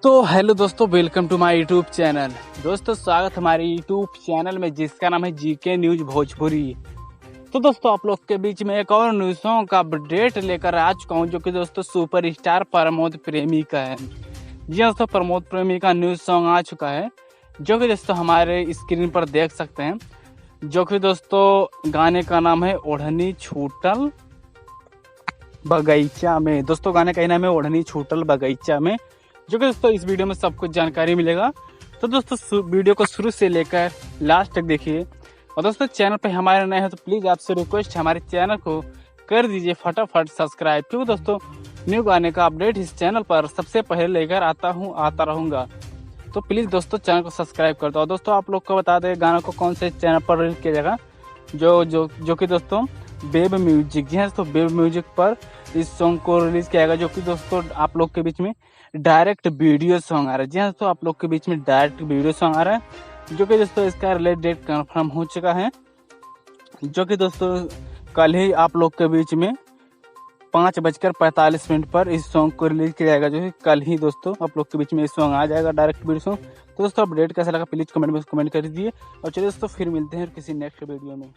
तो हेलो दोस्तों, welcome to my YouTube channel. दोस्तों स्वागत हमारे यूट्यूब चैनल में जिसका नाम है जीके न्यूज भोजपुरी। तो दोस्तों आप लोग के बीच में एक और न्यूज़ों का अपडेट लेकर आ चुका हूं, जो कि दोस्तों सुपरस्टार प्रमोद प्रेमी का है। जी हाँ दोस्तों, प्रमोद प्रेमी का न्यूज़ सॉन्ग आ चुका है, जो कि दोस्तों हमारे स्क्रीन पर देख सकते हैं। जो कि दोस्तों गाने का नाम है ओढ़नी छूटल बगीचा में। दोस्तों गाने का ही नाम है ओढ़नी छूटल बगीचा में, जो कि दोस्तों इस वीडियो में सब कुछ जानकारी मिलेगा। तो दोस्तों वीडियो को शुरू से लेकर लास्ट तक देखिए। और दोस्तों चैनल पे हमारे नए हैं तो प्लीज़ आपसे रिक्वेस्ट है, हमारे चैनल को कर दीजिए फटाफट सब्सक्राइब, क्योंकि दोस्तों न्यू गाने का अपडेट इस चैनल पर सबसे पहले लेकर आता रहूँगा। तो प्लीज़ दोस्तों चैनल को सब्सक्राइब कर दो। और दोस्तों आप लोग को बता दें गाना को कौन से चैनल पर रिलीज किया जाएगा, जो कि दोस्तों वेब म्यूजिक। जी हाँ दोस्तों, वेब म्यूजिक पर इस सॉन्ग को रिलीज किया जाएगा, जो कि दोस्तों आप लोग के बीच में डायरेक्ट वीडियो सॉन्ग आ रहा है। जी हाँ दोस्तों, आप लोग के बीच में डायरेक्ट वीडियो सॉन्ग आ रहा है, जो कि दोस्तों इसका रिलीज डेट कंफर्म हो चुका है, जो कि दोस्तों कल ही आप लोग के बीच में 5:45 पर इस सॉन्ग को रिलीज किया जाएगा, जो कि कल ही दोस्तों आप लोग के बीच में इस सॉन्ग आ जाएगा, डायरेक्ट वीडियो सॉन्ग। तो दोस्तों अपडेट कैसा लगा प्लीज कमेंट में कमेंट कर दीजिए। और चलिए दोस्तों फिर मिलते हैं किसी नेक्स्ट वीडियो में।